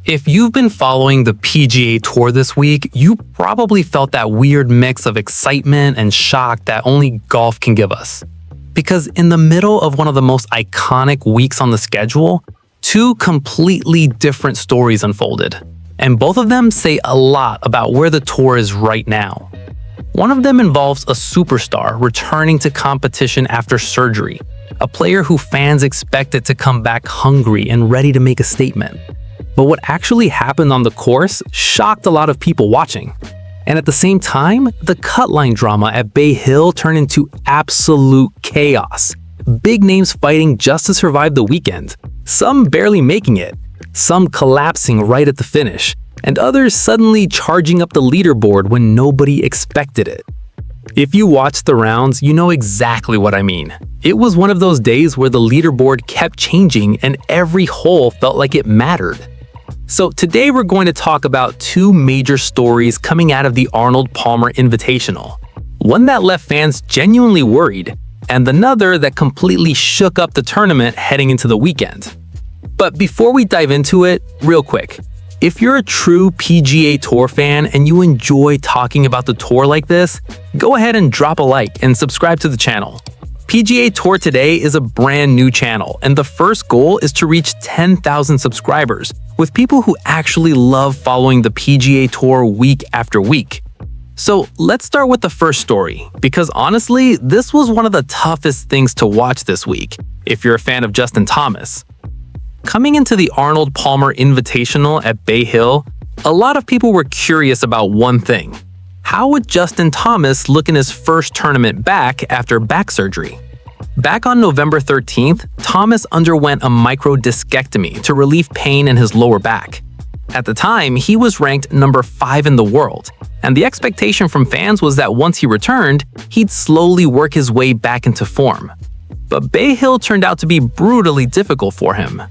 If you've been following the PGA Tour this week, you probably felt that weird mix of excitement and shock that only golf can give us. Because in the middle of one of the most iconic weeks on the schedule, two completely different stories unfolded. And both of them say a lot about where the tour is right now. One of them involves a superstar returning to competition after surgery, a player who fans expected to come back hungry and ready to make a statement. But what actually happened on the course shocked a lot of people watching. And at the same time, the Cutline drama at Bay Hill turned into absolute chaos. Big names fighting just to survive the weekend, some barely making it, some collapsing right at the finish, and others suddenly charging up the leaderboard when nobody expected it. If you watched the rounds, you know exactly what I mean. It was one of those days where the leaderboard kept changing and every hole felt like it mattered. So today we're going to talk about two major stories coming out of the Arnold Palmer Invitational. One that left fans genuinely worried, and another that completely shook up the tournament heading into the weekend. But before we dive into it, real quick, if you're a true PGA Tour fan and you enjoy talking about the tour like this, go ahead and drop a like and subscribe to the channel. PGA Tour Today is a brand new channel, and the first goal is to reach 10,000 subscribers with people who actually love following the PGA Tour week after week. So let's start with the first story, because honestly, this was one of the toughest things to watch this week, if you're a fan of Justin Thomas. Coming into the Arnold Palmer Invitational at Bay Hill, a lot of people were curious about one thing. How would Justin Thomas look in his first tournament back after back surgery? Back on November 13th, Thomas underwent a microdiscectomy to relieve pain in his lower back. At the time, he was ranked number 5 in the world, and the expectation from fans was that once he returned, he'd slowly work his way back into form. But Bay Hill turned out to be brutally difficult for him.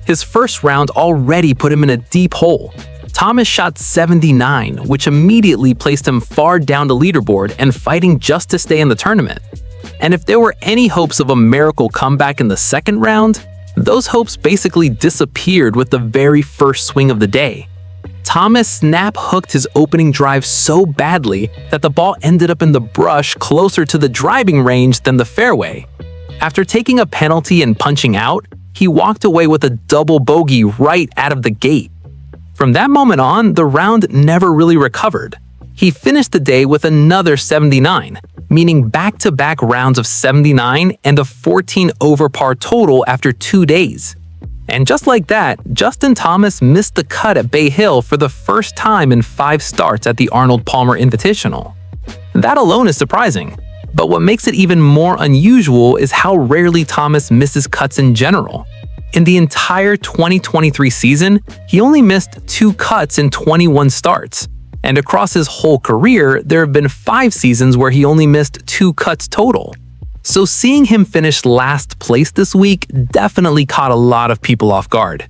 His first round already put him in a deep hole. Thomas shot 79, which immediately placed him far down the leaderboard and fighting just to stay in the tournament. And if there were any hopes of a miracle comeback in the second round, those hopes basically disappeared with the very first swing of the day. Thomas snap-hooked his opening drive so badly that the ball ended up in the brush closer to the driving range than the fairway. After taking a penalty and punching out, he walked away with a double bogey right out of the gate. From that moment on, the round never really recovered. He finished the day with another 79, meaning back-to-back rounds of 79 and a 14 over par total after 2 days. And just like that, Justin Thomas missed the cut at Bay Hill for the first time in 5 starts at the Arnold Palmer Invitational. That alone is surprising. But what makes it even more unusual is how rarely Thomas misses cuts in general. In the entire 2023 season, he only missed 2 cuts in 21 starts. And across his whole career, there have been 5 seasons where he only missed 2 cuts total. So seeing him finish last place this week definitely caught a lot of people off guard.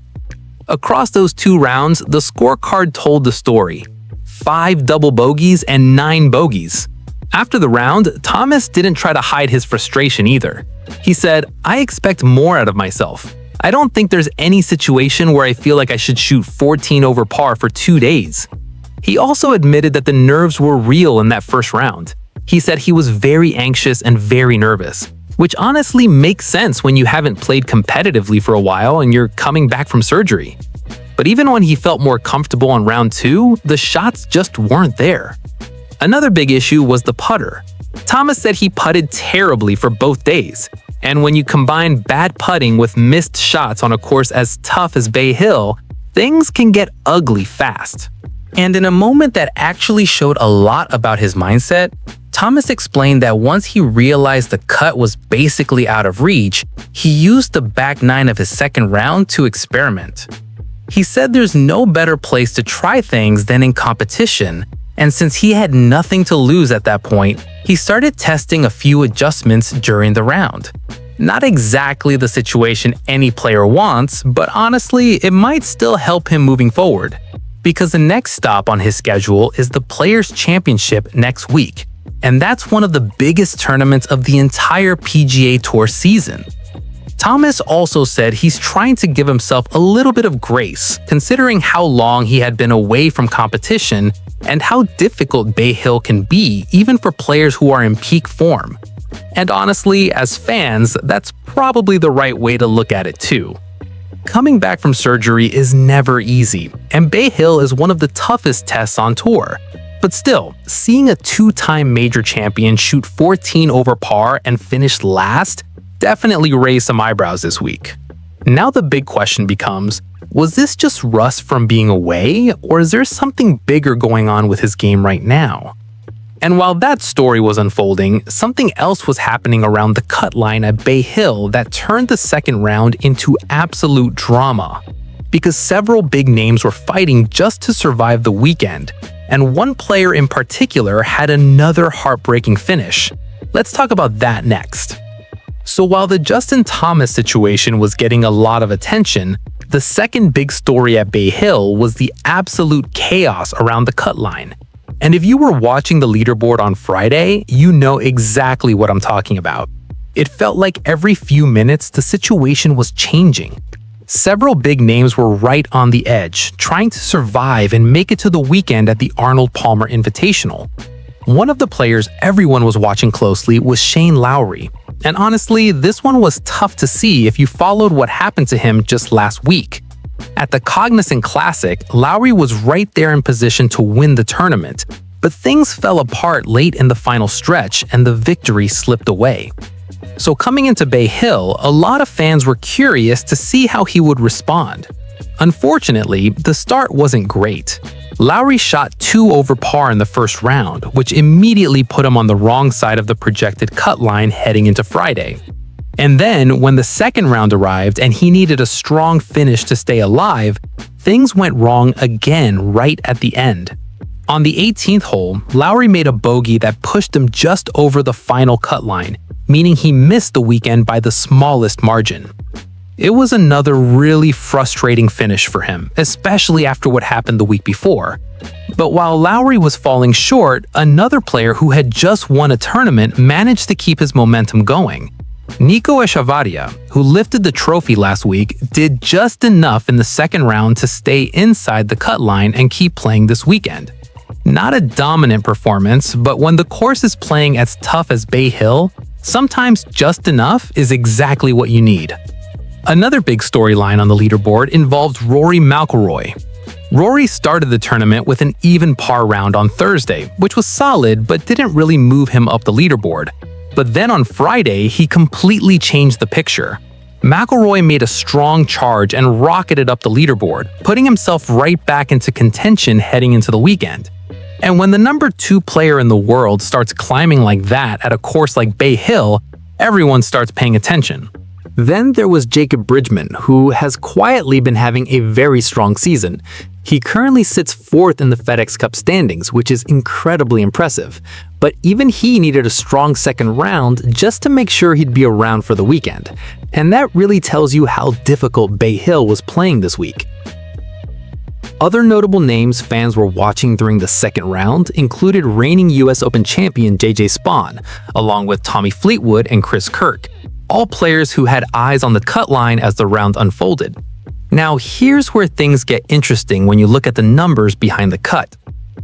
Across those 2 rounds, the scorecard told the story. 5 double bogeys and 9 bogeys. After the round, Thomas didn't try to hide his frustration either. He said, "I expect more out of myself. I don't think there's any situation where I feel like I should shoot 14 over par for 2 days." He also admitted that the nerves were real in that first round. He said he was very anxious and very nervous, which honestly makes sense when you haven't played competitively for a while and you're coming back from surgery. But even when he felt more comfortable on round 2, the shots just weren't there. Another big issue was the putter. Thomas said he putted terribly for both days, and when you combine bad putting with missed shots on a course as tough as Bay Hill, things can get ugly fast. And in a moment that actually showed a lot about his mindset, Thomas explained that once he realized the cut was basically out of reach, he used the back 9 of his second round to experiment. He said there's no better place to try things than in competition, and since he had nothing to lose at that point, he started testing a few adjustments during the round. Not exactly the situation any player wants, but honestly, it might still help him moving forward. Because the next stop on his schedule is the Players' Championship next week, and that's one of the biggest tournaments of the entire PGA Tour season. Thomas also said he's trying to give himself a little bit of grace, considering how long he had been away from competition and how difficult Bay Hill can be even for players who are in peak form. And honestly, as fans, that's probably the right way to look at it too. Coming back from surgery is never easy, and Bay Hill is one of the toughest tests on tour. But still, seeing a two-time major champion shoot 14 over par and finish last definitely raised some eyebrows this week. Now the big question becomes, was this just rust from being away, or is there something bigger going on with his game right now? And while that story was unfolding, something else was happening around the Cutline at Bay Hill that turned the second round into absolute drama. Because several big names were fighting just to survive the weekend, and one player in particular had another heartbreaking finish. Let's talk about that next. So while the Justin Thomas situation was getting a lot of attention, the second big story at Bay Hill was the absolute chaos around the Cutline. And if you were watching the leaderboard on Friday, you know exactly what I'm talking about. It felt like every few minutes the situation was changing. Several big names were right on the edge, trying to survive and make it to the weekend at the Arnold Palmer Invitational. One of the players everyone was watching closely was Shane Lowry. And honestly, this one was tough to see if you followed what happened to him just last week. At the Cognizant Classic, Lowry was right there in position to win the tournament, but things fell apart late in the final stretch and the victory slipped away. So coming into Bay Hill, a lot of fans were curious to see how he would respond. Unfortunately, the start wasn't great. Lowry shot 2 over par in the first round, which immediately put him on the wrong side of the projected cut line heading into Friday. And then, when the second round arrived and he needed a strong finish to stay alive, things went wrong again right at the end. On the 18th hole, Lowry made a bogey that pushed him just over the final cut line, meaning he missed the weekend by the smallest margin. It was another really frustrating finish for him, especially after what happened the week before. But while Lowry was falling short, another player who had just won a tournament managed to keep his momentum going. Nico Echevarria, who lifted the trophy last week, did just enough in the second round to stay inside the cut line and keep playing this weekend. Not a dominant performance, but when the course is playing as tough as Bay Hill, sometimes just enough is exactly what you need. Another big storyline on the leaderboard involved Rory McIlroy. Rory started the tournament with an even par round on Thursday, which was solid but didn't really move him up the leaderboard. But then on Friday, he completely changed the picture. McIlroy made a strong charge and rocketed up the leaderboard, putting himself right back into contention heading into the weekend. And when the number 2 player in the world starts climbing like that at a course like Bay Hill, everyone starts paying attention. Then there was Jacob Bridgman, who has quietly been having a very strong season. He currently sits 4th in the FedEx Cup standings, which is incredibly impressive. But even he needed a strong second round just to make sure he'd be around for the weekend. And that really tells you how difficult Bay Hill was playing this week. Other notable names fans were watching during the second round included reigning US Open champion JJ Spaun, along with Tommy Fleetwood and Chris Kirk, all players who had eyes on the cut line as the round unfolded. Now here's where things get interesting when you look at the numbers behind the cut.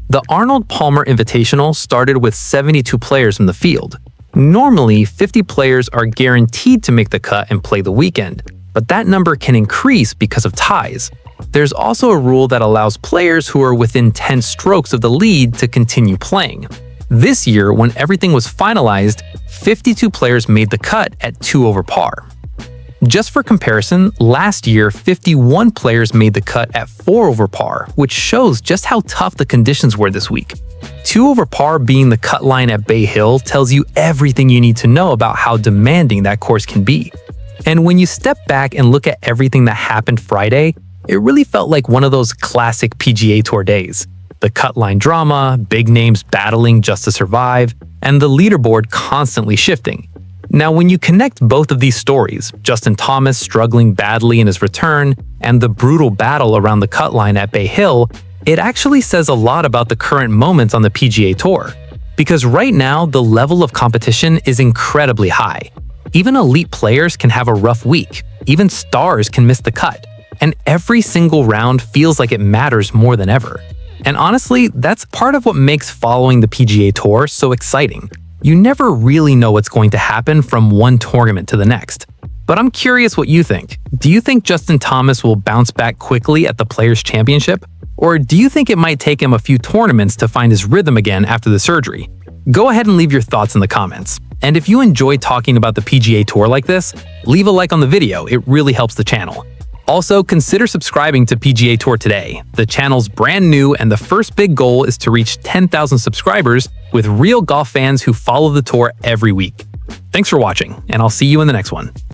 The Arnold Palmer Invitational started with 72 players in the field. Normally, 50 players are guaranteed to make the cut and play the weekend, but that number can increase because of ties. There's also a rule that allows players who are within 10 strokes of the lead to continue playing. This year, when everything was finalized, 52 players made the cut at 2 over par. Just for comparison, last year, 51 players made the cut at 4 over par, which shows just how tough the conditions were this week. 2 over par being the cut line at Bay Hill tells you everything you need to know about how demanding that course can be. And when you step back and look at everything that happened Friday, it really felt like one of those classic PGA Tour days. The Cutline drama, big names battling just to survive, and the leaderboard constantly shifting. Now, when you connect both of these stories, Justin Thomas struggling badly in his return, and the brutal battle around the Cutline at Bay Hill, it actually says a lot about the current moments on the PGA Tour. Because right now, the level of competition is incredibly high. Even elite players can have a rough week. Even stars can miss the cut. And every single round feels like it matters more than ever. And honestly, that's part of what makes following the PGA Tour so exciting. You never really know what's going to happen from one tournament to the next. But I'm curious what you think. Do you think Justin Thomas will bounce back quickly at the Players' Championship? Or do you think it might take him a few tournaments to find his rhythm again after the surgery? Go ahead and leave your thoughts in the comments. And if you enjoy talking about the PGA Tour like this, leave a like on the video, it really helps the channel. Also, consider subscribing to PGA Tour Today. The channel's brand new and the first big goal is to reach 10,000 subscribers with real golf fans who follow the tour every week. Thanks for watching, and I'll see you in the next one.